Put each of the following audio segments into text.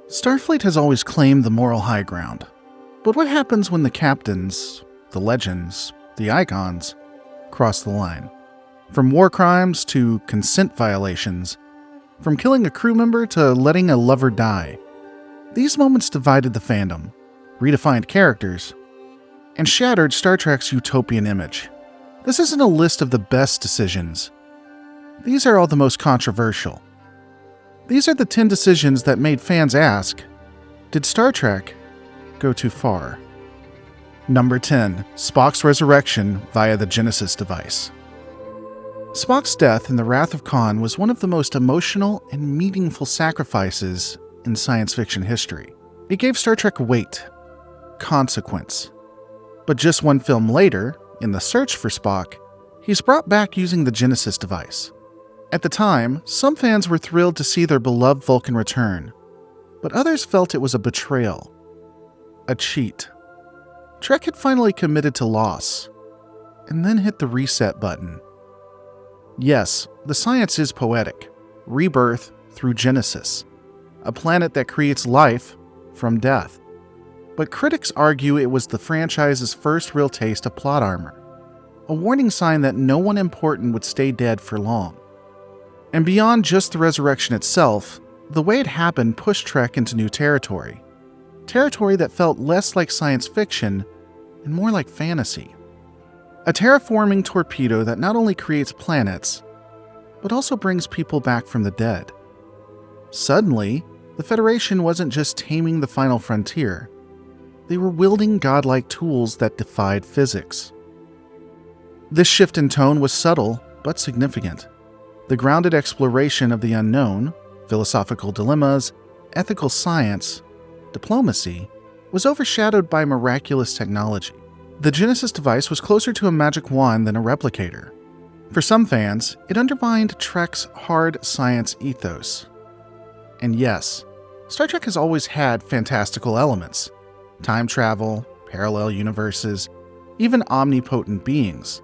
Starfleet has always claimed the moral high ground. But what happens when the captains, the legends, the icons, cross the line? From war crimes to consent violations, from killing a crew member to letting a lover die. These moments divided the fandom, redefined characters, and shattered Star Trek's utopian image. This isn't a list of the best decisions. These are all the most controversial. These are the 10 decisions that made fans ask, did Star Trek go too far? Number 10. Spock's resurrection via the Genesis device. Spock's death in the Wrath of Khan was one of the most emotional and meaningful sacrifices in science fiction history. It gave Star Trek weight, consequence. But just one film later, in The Search for Spock, he's brought back using the Genesis device. At the time, some fans were thrilled to see their beloved Vulcan return, but others felt it was a betrayal, a cheat. Trek had finally committed to loss, and then hit the reset button. Yes, the science is poetic. Rebirth through Genesis, a planet that creates life from death. But critics argue it was the franchise's first real taste of plot armor, a warning sign that no one important would stay dead for long. And beyond just the resurrection itself, the way it happened pushed Trek into new territory. Territory that felt less like science fiction and more like fantasy. A terraforming torpedo that not only creates planets, but also brings people back from the dead. Suddenly, the Federation wasn't just taming the final frontier. They were wielding godlike tools that defied physics. This shift in tone was subtle, but significant. The grounded exploration of the unknown, philosophical dilemmas, ethical science, diplomacy, was overshadowed by miraculous technology. The Genesis device was closer to a magic wand than a replicator. For some fans, it undermined Trek's hard science ethos. And yes, Star Trek has always had fantastical elements. Time travel, parallel universes, even omnipotent beings.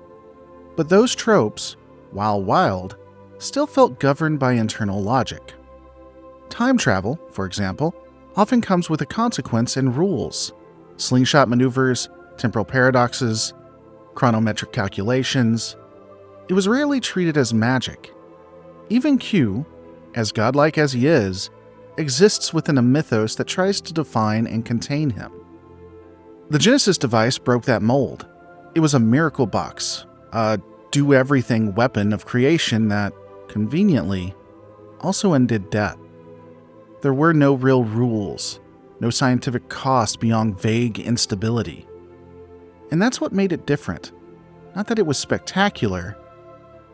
But those tropes, while wild, still felt governed by internal logic. Time travel, for example, often comes with a consequence and rules. Slingshot maneuvers, temporal paradoxes, chronometric calculations. It was rarely treated as magic. Even Q, as godlike as he is, exists within a mythos that tries to define and contain him. The Genesis device broke that mold. It was a miracle box, a do-everything weapon of creation that, conveniently, also undid death. There were no real rules, no scientific cost beyond vague instability. And that's what made it different. Not that it was spectacular,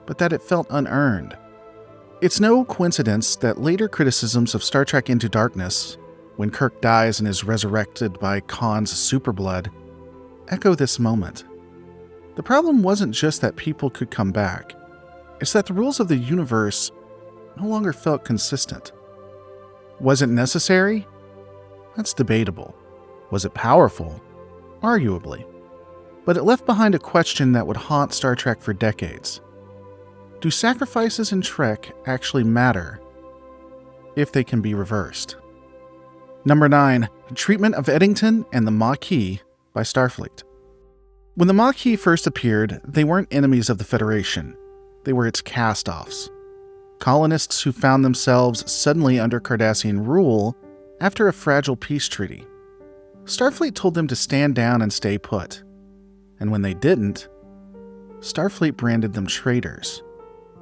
but that it felt unearned. It's no coincidence that later criticisms of Star Trek Into Darkness, when Kirk dies and is resurrected by Khan's superblood, echo this moment. The problem wasn't just that people could come back. It's that the rules of the universe no longer felt consistent. Was it necessary? That's debatable. Was it powerful? Arguably. But it left behind a question that would haunt Star Trek for decades. Do sacrifices in Trek actually matter if they can be reversed? Number 9. Treatment of Eddington and the Maquis by Starfleet. When the Maquis first appeared, they weren't enemies of the Federation. They were its cast-offs. Colonists who found themselves suddenly under Cardassian rule after a fragile peace treaty. Starfleet told them to stand down and stay put. And when they didn't, Starfleet branded them traitors.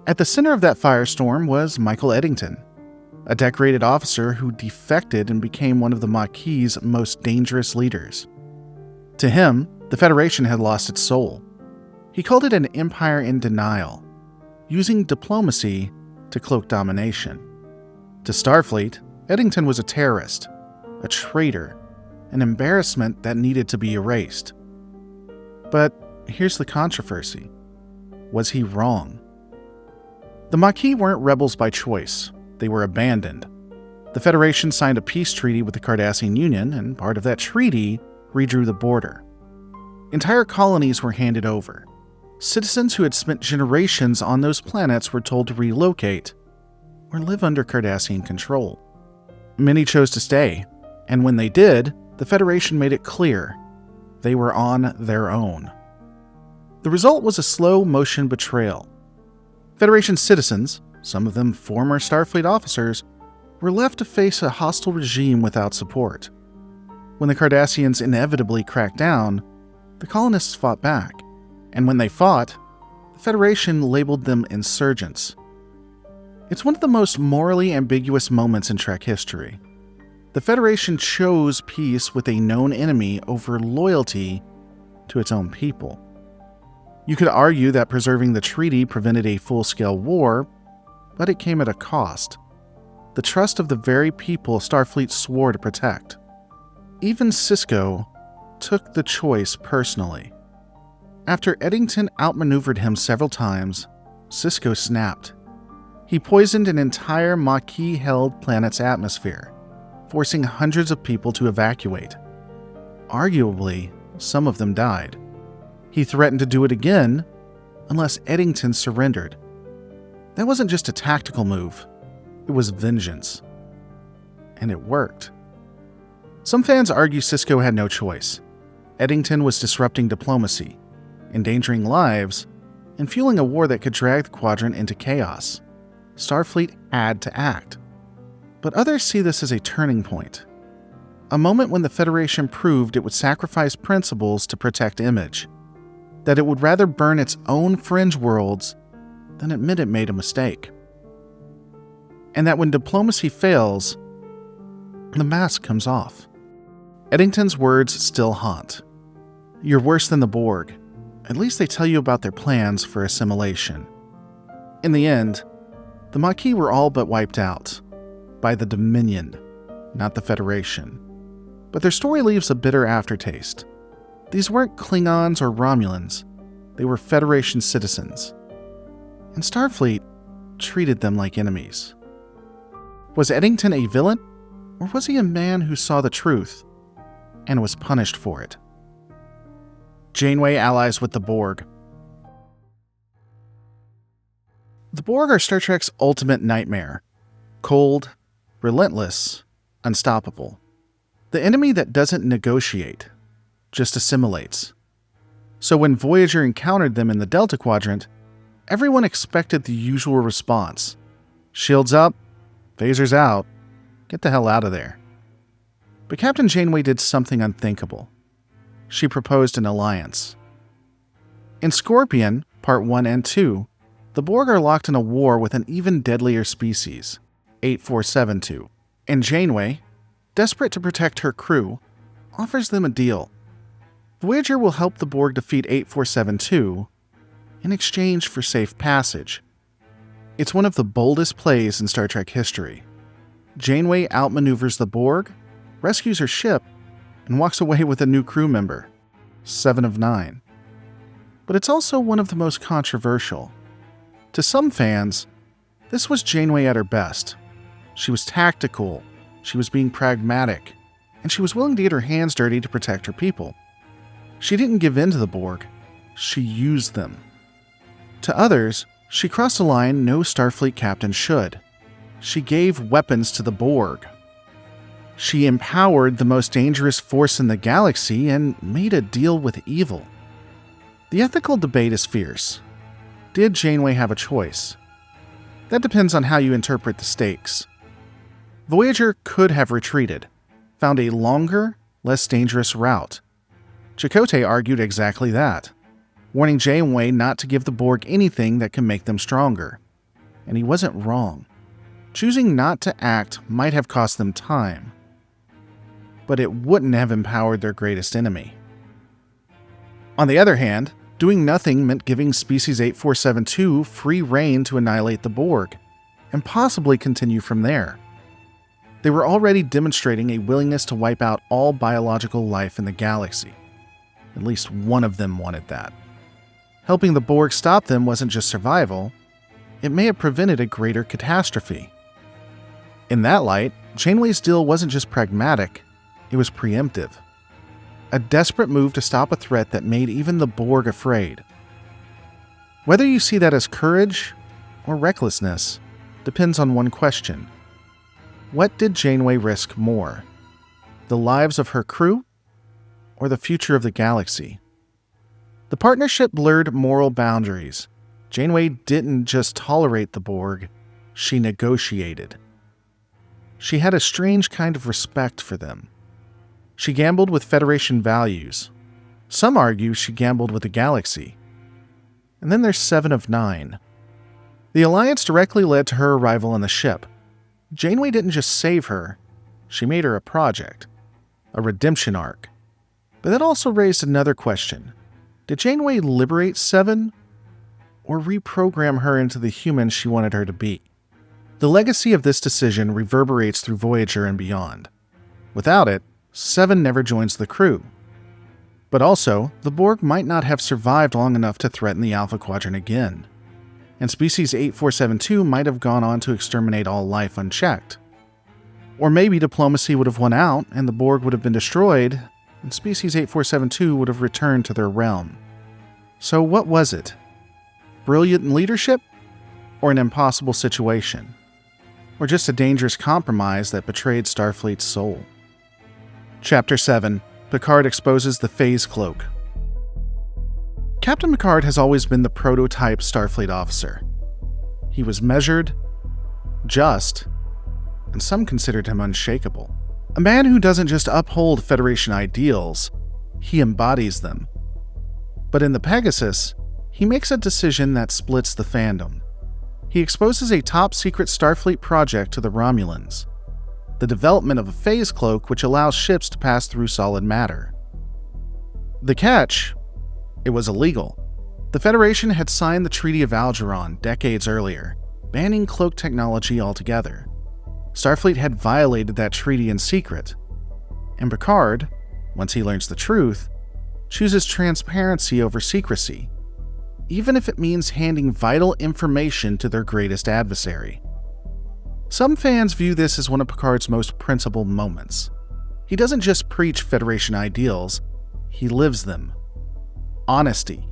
At the center of that firestorm was Michael Eddington, a decorated officer who defected and became one of the Maquis' most dangerous leaders. To him, the Federation had lost its soul. He called it an empire in denial, using diplomacy to cloak domination. To Starfleet, Eddington was a terrorist, a traitor, an embarrassment that needed to be erased. But here's the controversy. Was he wrong? The Maquis weren't rebels by choice. They were abandoned. The Federation signed a peace treaty with the Cardassian Union, and part of that treaty redrew the border. Entire colonies were handed over. Citizens who had spent generations on those planets were told to relocate or live under Cardassian control. Many chose to stay, and when they did, the Federation made it clear they were on their own. The result was a slow-motion betrayal. Federation citizens, some of them former Starfleet officers, were left to face a hostile regime without support. When the Cardassians inevitably cracked down, the colonists fought back, and when they fought, the Federation labeled them insurgents. It's one of the most morally ambiguous moments in Trek history. The Federation chose peace with a known enemy over loyalty to its own people. You could argue that preserving the treaty prevented a full-scale war, but it came at a cost. The trust of the very people Starfleet swore to protect. Even Sisko took the choice personally. After Eddington outmaneuvered him several times, Sisko snapped. He poisoned an entire Maquis-held planet's atmosphere, forcing hundreds of people to evacuate. Arguably, some of them died. He threatened to do it again unless Eddington surrendered. That wasn't just a tactical move, it was vengeance. And it worked. Some fans argue Sisko had no choice. Eddington was disrupting diplomacy, endangering lives, and fueling a war that could drag the quadrant into chaos. Starfleet had to act. But others see this as a turning point. A moment when the Federation proved it would sacrifice principles to protect image. That it would rather burn its own fringe worlds than admit it made a mistake. And that when diplomacy fails, the mask comes off. Eddington's words still haunt. You're worse than the Borg. At least they tell you about their plans for assimilation. In the end, the Maquis were all but wiped out. By the Dominion, not the Federation. But their story leaves a bitter aftertaste. These weren't Klingons or Romulans. They were Federation citizens. And Starfleet treated them like enemies. Was Eddington a villain? Or was he a man who saw the truth and was punished for it? Janeway allies with the Borg. The Borg are Star Trek's ultimate nightmare. Cold, relentless, unstoppable. The enemy that doesn't negotiate, just assimilates. So when Voyager encountered them in the Delta Quadrant, everyone expected the usual response. Shields up, phasers out, get the hell out of there. But Captain Janeway did something unthinkable. She proposed an alliance. In Scorpion, Part 1 and 2, the Borg are locked in a war with an even deadlier species, 8472, and Janeway, desperate to protect her crew, offers them a deal. Voyager will help the Borg defeat 8472 in exchange for safe passage. It's one of the boldest plays in Star Trek history. Janeway outmaneuvers the Borg, rescues her ship, and walks away with a new crew member, 7 of 9. But it's also one of the most controversial. To some fans, this was Janeway at her best. She was tactical, she was being pragmatic, and she was willing to get her hands dirty to protect her people. She didn't give in to the Borg, she used them. To others, she crossed a line no Starfleet captain should. She gave weapons to the Borg. She empowered the most dangerous force in the galaxy and made a deal with evil. The ethical debate is fierce. Did Janeway have a choice? That depends on how you interpret the stakes. Voyager could have retreated, found a longer, less dangerous route. Chakotay argued exactly that, warning Janeway not to give the Borg anything that can make them stronger. And he wasn't wrong. Choosing not to act might have cost them time, but it wouldn't have empowered their greatest enemy. On the other hand, doing nothing meant giving Species 8472 free rein to annihilate the Borg, and possibly continue from there. They were already demonstrating a willingness to wipe out all biological life in the galaxy. At least one of them wanted that. Helping the Borg stop them wasn't just survival, it may have prevented a greater catastrophe. In that light, Janeway's deal wasn't just pragmatic, it was preemptive. A desperate move to stop a threat that made even the Borg afraid. Whether you see that as courage or recklessness depends on one question. What did Janeway risk more? The lives of her crew or the future of the galaxy? The partnership blurred moral boundaries. Janeway didn't just tolerate the Borg, she negotiated. She had a strange kind of respect for them. She gambled with Federation values. Some argue she gambled with the galaxy. And then there's 7 of 9. The alliance directly led to her arrival on the ship. Janeway didn't just save her, she made her a project, a redemption arc. But that also raised another question. Did Janeway liberate 7, or reprogram her into the human she wanted her to be? The legacy of this decision reverberates through Voyager and beyond. Without it, 7 never joins the crew. But also, the Borg might not have survived long enough to threaten the Alpha Quadrant again, and Species 8472 might have gone on to exterminate all life unchecked. Or maybe diplomacy would have won out and the Borg would have been destroyed, and Species 8472 would have returned to their realm. So what was it? Brilliant leadership? Or an impossible situation? Or just a dangerous compromise that betrayed Starfleet's soul? Chapter 7. Picard exposes the Phase Cloak. Captain Picard has always been the prototype Starfleet officer. He was measured, just, and some considered him unshakable. A man who doesn't just uphold Federation ideals, he embodies them. But in the Pegasus, he makes a decision that splits the fandom. He exposes a top-secret Starfleet project to the Romulans, the development of a phase cloak which allows ships to pass through solid matter. The catch? It was illegal. The Federation had signed the Treaty of Algeron decades earlier, banning cloak technology altogether. Starfleet had violated that treaty in secret, and Picard, once he learns the truth, chooses transparency over secrecy, even if it means handing vital information to their greatest adversary. Some fans view this as one of Picard's most principled moments. He doesn't just preach Federation ideals, he lives them. Honesty,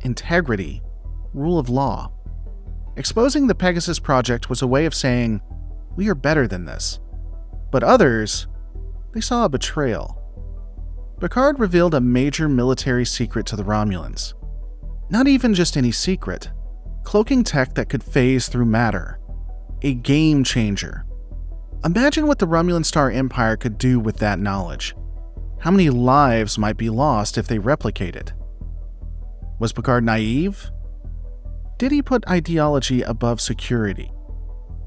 integrity, rule of law. Exposing the Pegasus project was a way of saying, we are better than this. But others, they saw a betrayal. Picard revealed a major military secret to the Romulans. Not even just any secret, cloaking tech that could phase through matter. A game changer. Imagine what the Romulan Star Empire could do with that knowledge. How many lives might be lost if they replicated? Was Picard naive? Did he put ideology above security?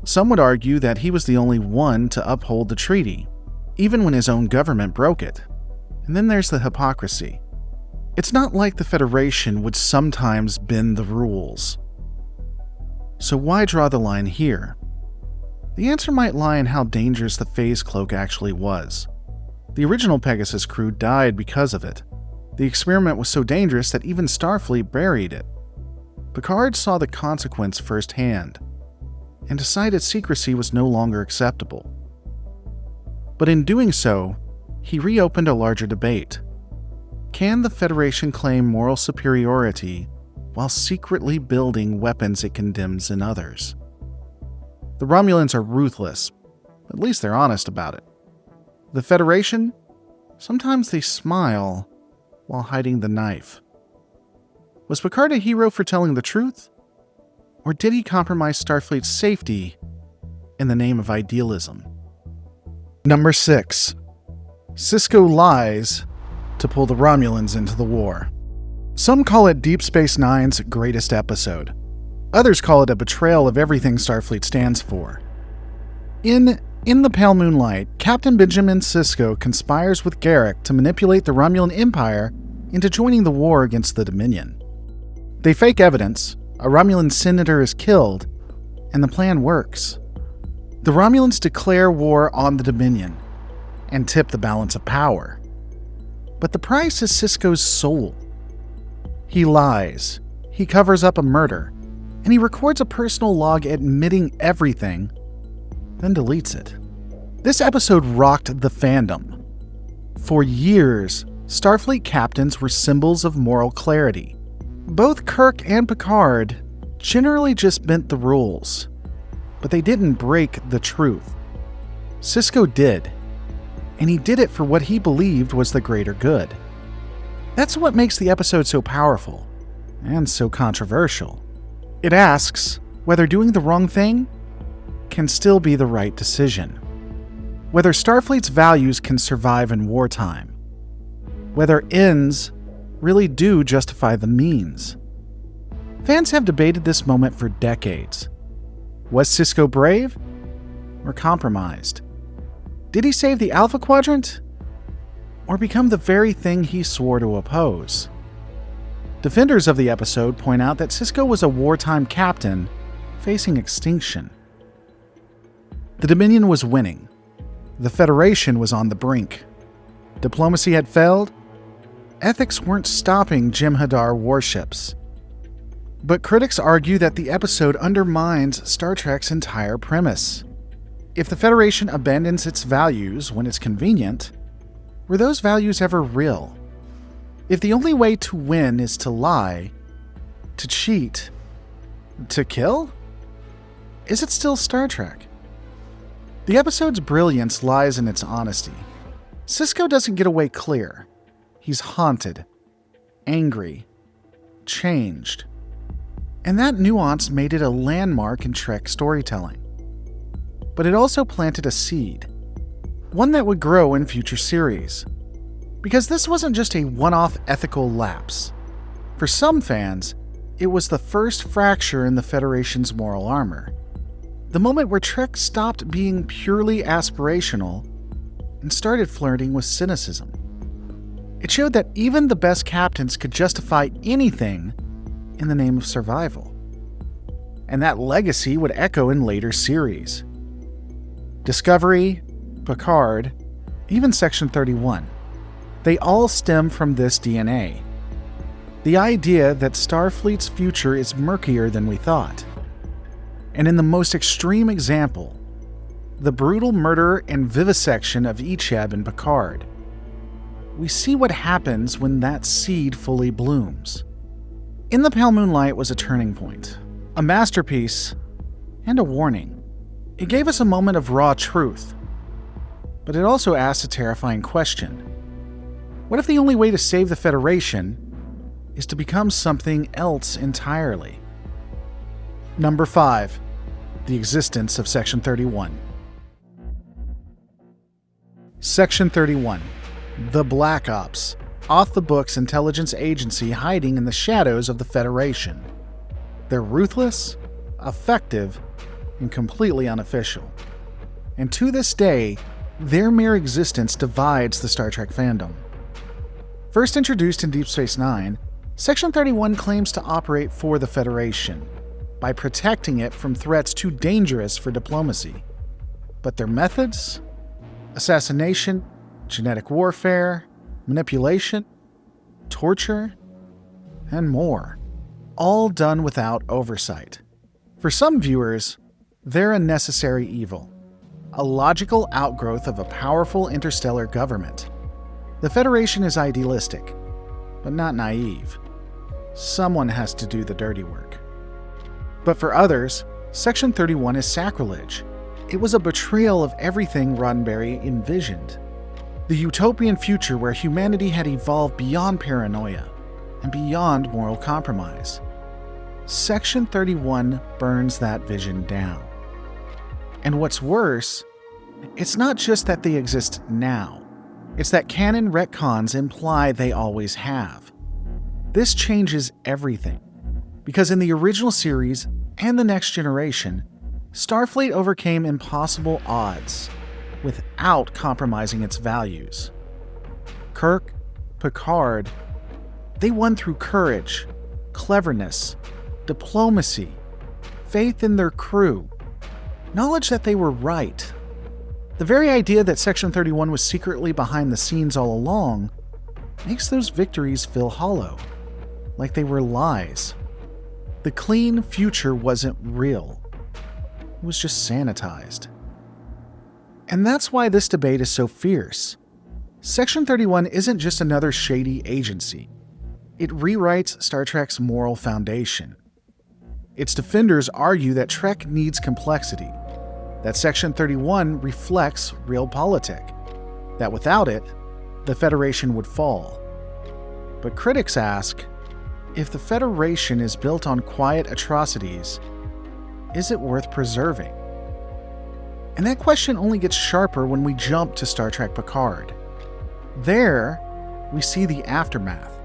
Some would argue that he was the only one to uphold the treaty, even when his own government broke it. And then there's the hypocrisy. It's not like the Federation would sometimes bend the rules. So why draw the line here? The answer might lie in how dangerous the phase cloak actually was. The original Pegasus crew died because of it. The experiment was so dangerous that even Starfleet buried it. Picard saw the consequence firsthand, and decided secrecy was no longer acceptable. But in doing so, he reopened a larger debate. Can the Federation claim moral superiority while secretly building weapons it condemns in others? The Romulans are ruthless, at least they're honest about it. The Federation? Sometimes they smile while hiding the knife. Was Picard a hero for telling the truth? Or did he compromise Starfleet's safety in the name of idealism? Number 6. Sisko lies to pull the Romulans into the war. Some call it Deep Space Nine's greatest episode. Others call it a betrayal of everything Starfleet stands for. In the Pale Moonlight, Captain Benjamin Sisko conspires with Garrick to manipulate the Romulan Empire into joining the war against the Dominion. They fake evidence, a Romulan senator is killed, and the plan works. The Romulans declare war on the Dominion and tip the balance of power. But the price is Sisko's soul. He lies, he covers up a murder, and he records a personal log admitting everything, then deletes it. This episode rocked the fandom. For years, Starfleet captains were symbols of moral clarity. Both Kirk and Picard generally just bent the rules, but they didn't break the truth. Sisko did, and he did it for what he believed was the greater good. That's what makes the episode so powerful and so controversial. It asks whether doing the wrong thing can still be the right decision, whether Starfleet's values can survive in wartime, whether ends really do justify the means. Fans have debated this moment for decades. Was Sisko brave or compromised? Did he save the Alpha Quadrant or become the very thing he swore to oppose? Defenders of the episode point out that Sisko was a wartime captain facing extinction. The Dominion was winning. The Federation was on the brink. Diplomacy had failed. Ethics weren't stopping Jem'Hadar warships. But critics argue that the episode undermines Star Trek's entire premise. If the Federation abandons its values when it's convenient, were those values ever real? If the only way to win is to lie, to cheat, to kill, is it still Star Trek? The episode's brilliance lies in its honesty. Sisko doesn't get away clear. He's haunted, angry, changed. And that nuance made it a landmark in Trek storytelling. But it also planted a seed, one that would grow in future series. Because this wasn't just a one-off ethical lapse. For some fans, it was the first fracture in the Federation's moral armor. The moment where Trek stopped being purely aspirational and started flirting with cynicism. It showed that even the best captains could justify anything in the name of survival. And that legacy would echo in later series. Discovery, Picard, even Section 31. They all stem from this DNA. The idea that Starfleet's future is murkier than we thought. And in the most extreme example, the brutal murder and vivisection of Icheb in Picard, we see what happens when that seed fully blooms. In the Pale Moonlight was a turning point, a masterpiece, and a warning. It gave us a moment of raw truth, but it also asked a terrifying question. What if the only way to save the Federation is to become something else entirely? Number 5. The existence of Section 31. Section 31. The Black Ops. Off-the-books intelligence agency hiding in the shadows of the Federation. They're ruthless, effective, and completely unofficial. And to this day, their mere existence divides the Star Trek fandom. First introduced in Deep Space Nine, Section 31 claims to operate for the Federation by protecting it from threats too dangerous for diplomacy. But their methods? Assassination, genetic warfare, manipulation, torture, and more. All done without oversight. For some viewers, they're a necessary evil, a logical outgrowth of a powerful interstellar government. The Federation is idealistic, but not naive. Someone has to do the dirty work. But for others, Section 31 is sacrilege. It was a betrayal of everything Roddenberry envisioned. The utopian future where humanity had evolved beyond paranoia and beyond moral compromise. Section 31 burns that vision down. And what's worse, it's not just that they exist now. It's that canon retcons imply they always have. This changes everything, because in the original series and the Next Generation, Starfleet overcame impossible odds without compromising its values. Kirk, Picard, they won through courage, cleverness, diplomacy, faith in their crew, knowledge that they were right. The very idea that Section 31 was secretly behind the scenes all along makes those victories feel hollow, like they were lies. The clean future wasn't real. It was just sanitized. And that's why this debate is so fierce. Section 31 isn't just another shady agency. It rewrites Star Trek's moral foundation. Its defenders argue that Trek needs complexity, that Section 31 reflects realpolitik, that without it, the Federation would fall. But critics ask, if the Federation is built on quiet atrocities, is it worth preserving? And that question only gets sharper when we jump to Star Trek Picard. There, we see the aftermath.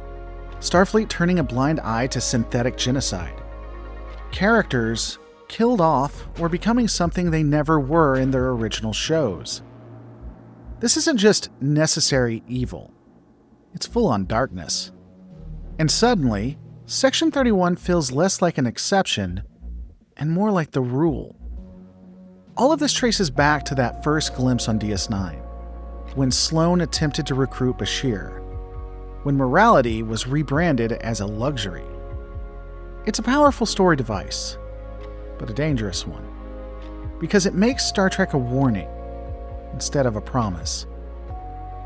Starfleet turning a blind eye to synthetic genocide. Characters killed off or becoming something they never were in their original shows. This isn't just necessary evil. It's full-on darkness. And suddenly, Section 31 feels less like an exception and more like the rule. All of this traces back to that first glimpse on DS9, when Sloane attempted to recruit Bashir, when morality was rebranded as a luxury. It's a powerful story device, but a dangerous one, because it makes Star Trek a warning instead of a promise.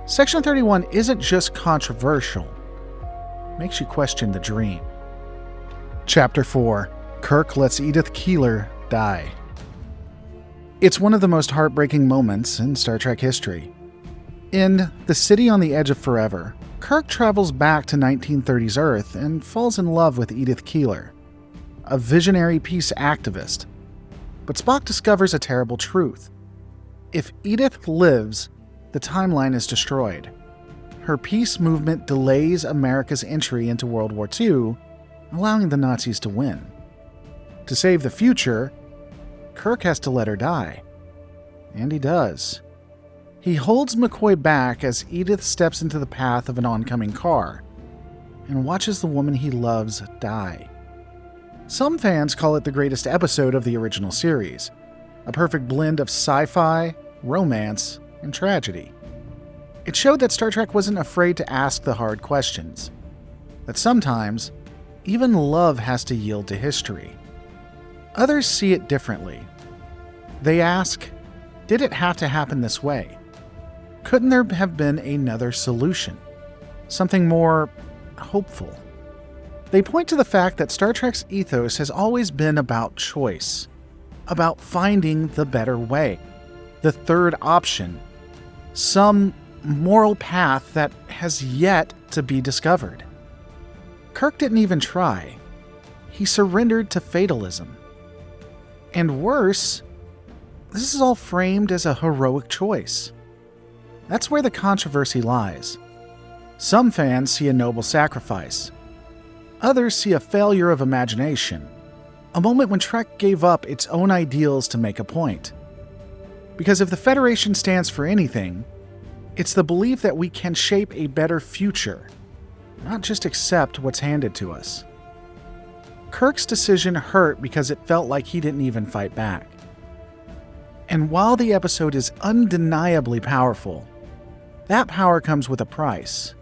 Section 31 isn't just controversial, it makes you question the dream. Chapter 4: Kirk lets Edith Keeler die. It's one of the most heartbreaking moments in Star Trek history. In The City on the Edge of Forever, Kirk travels back to 1930s Earth and falls in love with Edith Keeler, a visionary peace activist. But Spock discovers a terrible truth. If Edith lives, the timeline is destroyed. Her peace movement delays America's entry into World War II, allowing the Nazis to win. To save the future, Kirk has to let her die. And he does. He holds McCoy back as Edith steps into the path of an oncoming car and watches the woman he loves die. Some fans call it the greatest episode of the original series, a perfect blend of sci-fi, romance, and tragedy. It showed that Star Trek wasn't afraid to ask the hard questions, that sometimes even love has to yield to history. Others see it differently. They ask, did it have to happen this way? Couldn't there have been another solution? Something more hopeful? They point to the fact that Star Trek's ethos has always been about choice, about finding the better way, the third option, some moral path that has yet to be discovered. Kirk didn't even try. He surrendered to fatalism. And worse, this is all framed as a heroic choice. That's where the controversy lies. Some fans see a noble sacrifice. Others see a failure of imagination, a moment when Trek gave up its own ideals to make a point. Because if the Federation stands for anything, it's the belief that we can shape a better future, not just accept what's handed to us. Kirk's decision hurt because it felt like he didn't even fight back. And while the episode is undeniably powerful, that power comes with a price.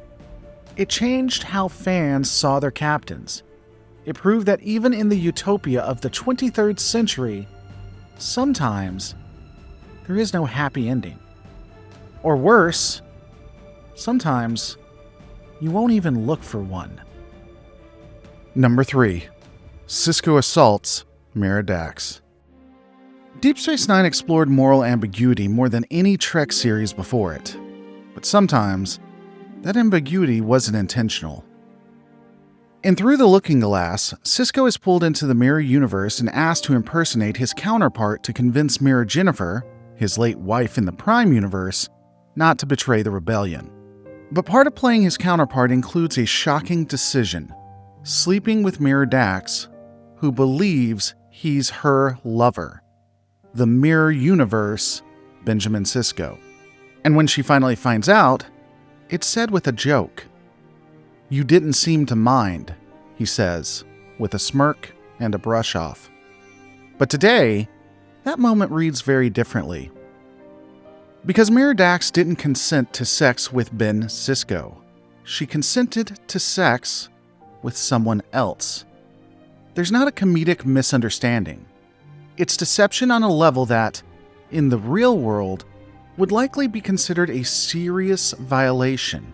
It changed how fans saw their captains. It proved that even in the utopia of the 23rd century, sometimes there is no happy ending. Or worse, sometimes you won't even look for one. Number 3. Sisko assaults Mira Dax. Deep Space Nine explored moral ambiguity more than any Trek series before it. But sometimes, that ambiguity wasn't intentional. In Through the Looking Glass, Sisko is pulled into the Mirror universe and asked to impersonate his counterpart to convince Mirror Jennifer, his late wife in the Prime universe, not to betray the rebellion. But part of playing his counterpart includes a shocking decision: sleeping with Mira Dax, who believes he's her lover, the Mirror Universe Benjamin Sisko. And when she finally finds out, it's said with a joke. "You didn't seem to mind," he says, with a smirk and a brush off. But today, that moment reads very differently. Because Mira Dax didn't consent to sex with Ben Sisko. She consented to sex with someone else. There's not a comedic misunderstanding. It's deception on a level that, in the real world, would likely be considered a serious violation.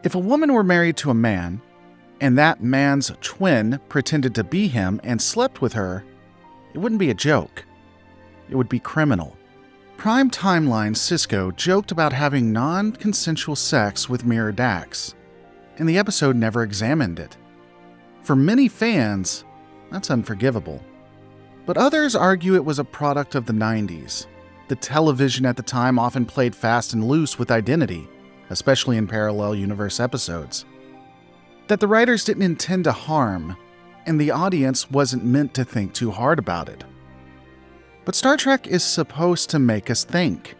If a woman were married to a man, and that man's twin pretended to be him and slept with her, it wouldn't be a joke. It it would be criminal. Prime Timeline Sisko joked about having non-consensual sex with Mirror Dax, and the episode never examined it. For many fans, that's unforgivable. But others argue it was a product of the 90s. The television at the time often played fast and loose with identity, especially in parallel universe episodes. That the writers didn't intend to harm, and the audience wasn't meant to think too hard about it. But Star Trek is supposed to make us think.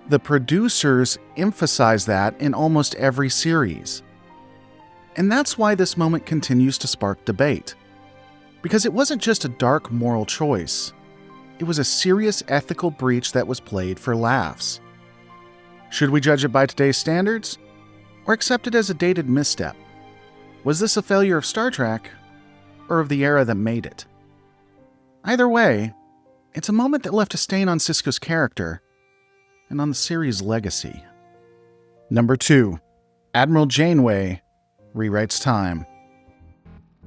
The producers emphasize that in almost every series. And that's why this moment continues to spark debate. Because it wasn't just a dark moral choice. It was a serious ethical breach that was played for laughs. Should we judge it by today's standards? Or accept it as a dated misstep? Was this a failure of Star Trek, or of the era that made it? Either way, it's a moment that left a stain on Sisko's character, and on the series' legacy. Number 2. Admiral Janeway rewrites time.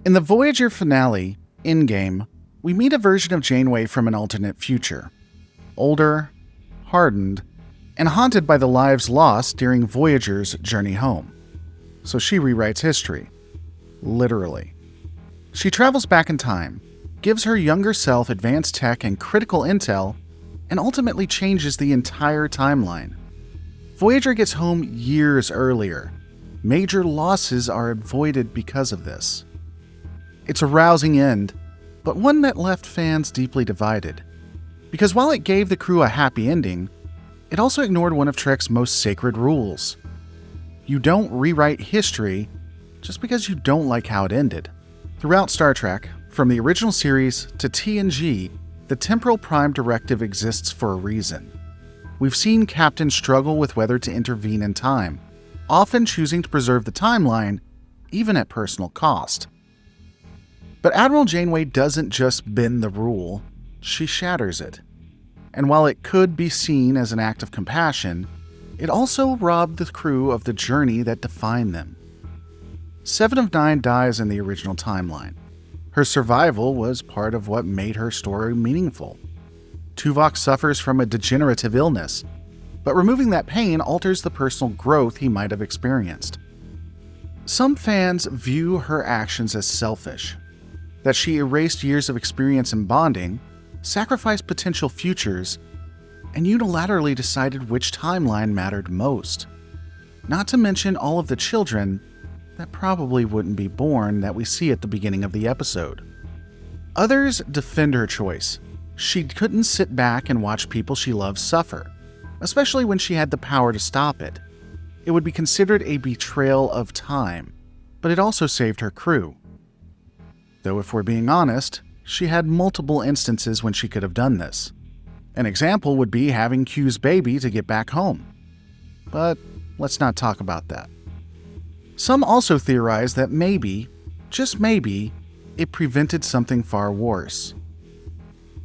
In the Voyager finale, Endgame, we meet a version of Janeway from an alternate future. Older, hardened, and haunted by the lives lost during Voyager's journey home. So she rewrites history. Literally. She travels back in time, gives her younger self advanced tech and critical intel, and ultimately changes the entire timeline. Voyager gets home years earlier. Major losses are avoided because of this. It's a rousing end, but one that left fans deeply divided. Because while it gave the crew a happy ending, it also ignored one of Trek's most sacred rules. You don't rewrite history just because you don't like how it ended. Throughout Star Trek, from the original series to TNG, the Temporal Prime Directive exists for a reason. We've seen captains struggle with whether to intervene in time, often choosing to preserve the timeline, even at personal cost. But Admiral Janeway doesn't just bend the rule, she shatters it. And while it could be seen as an act of compassion, it also robbed the crew of the journey that defined them. 7 of 9 dies in the original timeline. Her survival was part of what made her story meaningful. Tuvix suffers from a degenerative illness, but removing that pain alters the personal growth he might have experienced. Some fans view her actions as selfish, that she erased years of experience in bonding, sacrificed potential futures, and unilaterally decided which timeline mattered most. Not to mention all of the children that probably wouldn't be born that we see at the beginning of the episode. Others defend her choice. She couldn't sit back and watch people she loves suffer, especially when she had the power to stop it. It would be considered a betrayal of time, but it also saved her crew. Though if we're being honest, she had multiple instances when she could have done this. An example would be having Q's baby to get back home. But let's not talk about that. Some also theorize that maybe, just maybe, it prevented something far worse.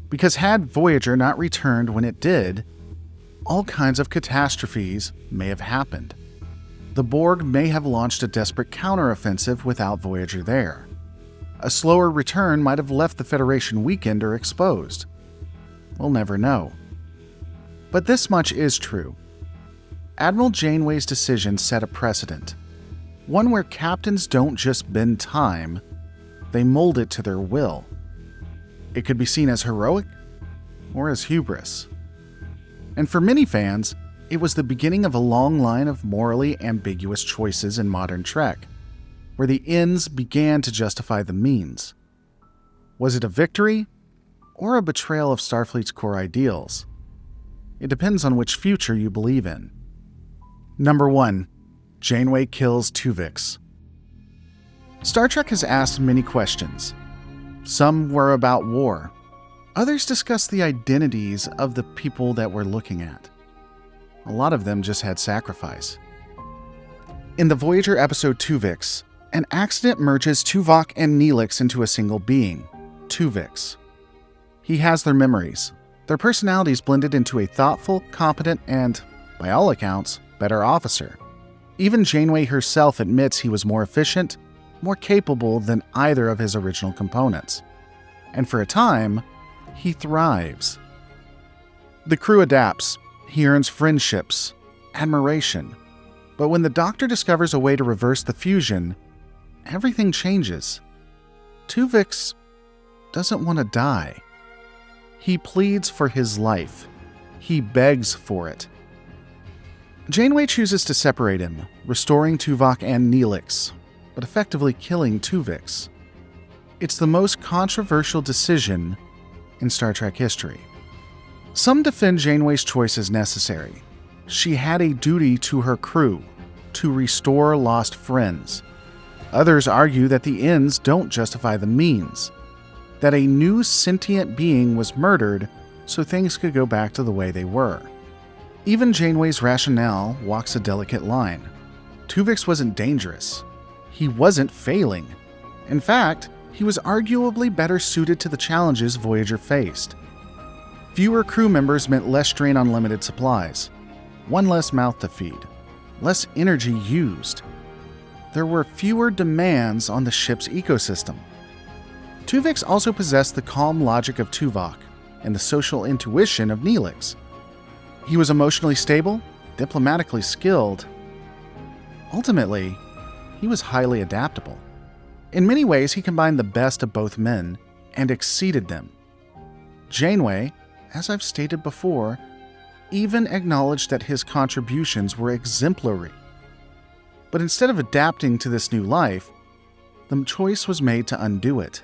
Because had Voyager not returned when it did, all kinds of catastrophes may have happened. The Borg may have launched a desperate counteroffensive without Voyager there. A slower return might have left the Federation weakened or exposed. We'll never know. But this much is true. Admiral Janeway's decision set a precedent. One where captains don't just bend time, they mold it to their will. It could be seen as heroic or as hubris. And for many fans, it was the beginning of a long line of morally ambiguous choices in modern Trek, where the ends began to justify the means. Was it a victory or a betrayal of Starfleet's core ideals? It depends on which future you believe in. Number 1. Janeway kills Tuvix. Star Trek has asked many questions. Some were about war. Others discussed the identities of the people that we're looking at. A lot of them just had sacrifice. In the Voyager episode Tuvix, an accident merges Tuvok and Neelix into a single being, Tuvix. He has their memories, their personalities blended into a thoughtful, competent, and, by all accounts, better officer. Even Janeway herself admits he was more efficient, more capable than either of his original components. And for a time, he thrives. The crew adapts. He earns friendships, admiration. But when the Doctor discovers a way to reverse the fusion, everything changes. Tuvix doesn't want to die. He pleads for his life. He begs for it. Janeway chooses to separate him, restoring Tuvok and Neelix, but effectively killing Tuvix. It's the most controversial decision in Star Trek history. Some defend Janeway's choice as necessary. She had a duty to her crew, to restore lost friends. Others argue that the ends don't justify the means, that a new sentient being was murdered so things could go back to the way they were. Even Janeway's rationale walks a delicate line. Tuvix wasn't dangerous. He wasn't failing. In fact, he was arguably better suited to the challenges Voyager faced. Fewer crew members meant less strain on limited supplies, one less mouth to feed, less energy used. There were fewer demands on the ship's ecosystem. Tuvix also possessed the calm logic of Tuvok and the social intuition of Neelix. He was emotionally stable, diplomatically skilled. Ultimately, he was highly adaptable. In many ways, he combined the best of both men and exceeded them. Janeway, as I've stated before, even acknowledged that his contributions were exemplary. But instead of adapting to this new life, the choice was made to undo it.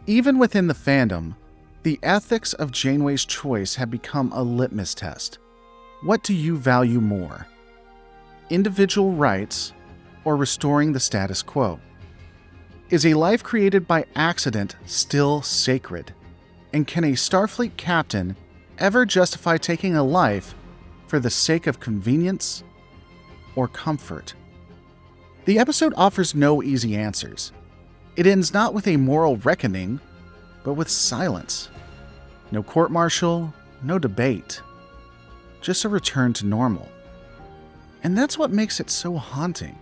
Even within the fandom, the ethics of Janeway's choice have become a litmus test. What do you value more? Individual rights or restoring the status quo? Is a life created by accident still sacred? And can a Starfleet captain ever justify taking a life for the sake of convenience or comfort? The episode offers no easy answers. It ends not with a moral reckoning, but with silence. No court-martial, no debate. Just a return to normal. And that's what makes it so haunting.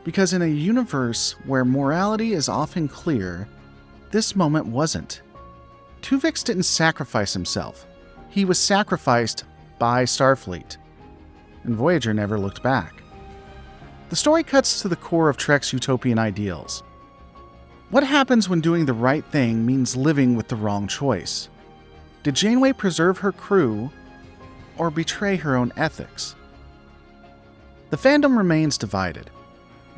Because in a universe where morality is often clear, this moment wasn't. Tuvix didn't sacrifice himself. He was sacrificed by Starfleet. And Voyager never looked back. The story cuts to the core of Trek's utopian ideals. What happens when doing the right thing means living with the wrong choice? Did Janeway preserve her crew or betray her own ethics? The fandom remains divided,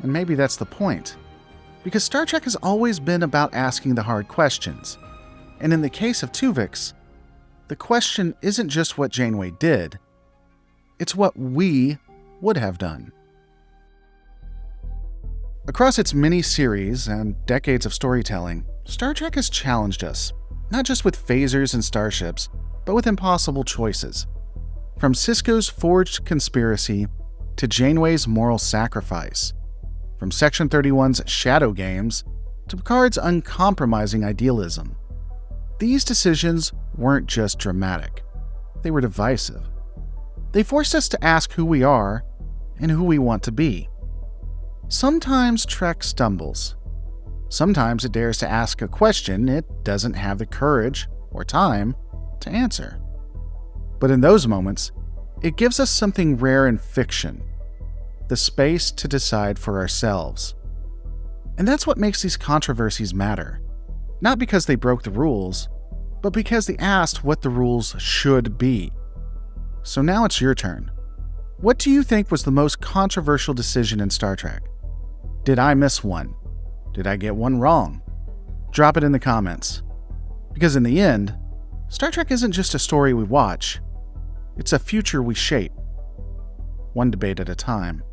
and maybe that's the point, because Star Trek has always been about asking the hard questions, and in the case of Tuvix, the question isn't just what Janeway did, it's what we would have done. Across its many series and decades of storytelling, Star Trek has challenged us, not just with phasers and starships, but with impossible choices. From Sisko's forged conspiracy to Janeway's moral sacrifice, from Section 31's shadow games to Picard's uncompromising idealism. These decisions weren't just dramatic, they were divisive. They forced us to ask who we are and who we want to be. Sometimes Trek stumbles. Sometimes it dares to ask a question it doesn't have the courage or time to answer. But in those moments, it gives us something rare in fiction, the space to decide for ourselves. And that's what makes these controversies matter. Not because they broke the rules, but because they asked what the rules should be. So now it's your turn. What do you think was the most controversial decision in Star Trek? Did I miss one? Did I get one wrong? Drop it in the comments. Because in the end, Star Trek isn't just a story we watch, it's a future we shape, one debate at a time.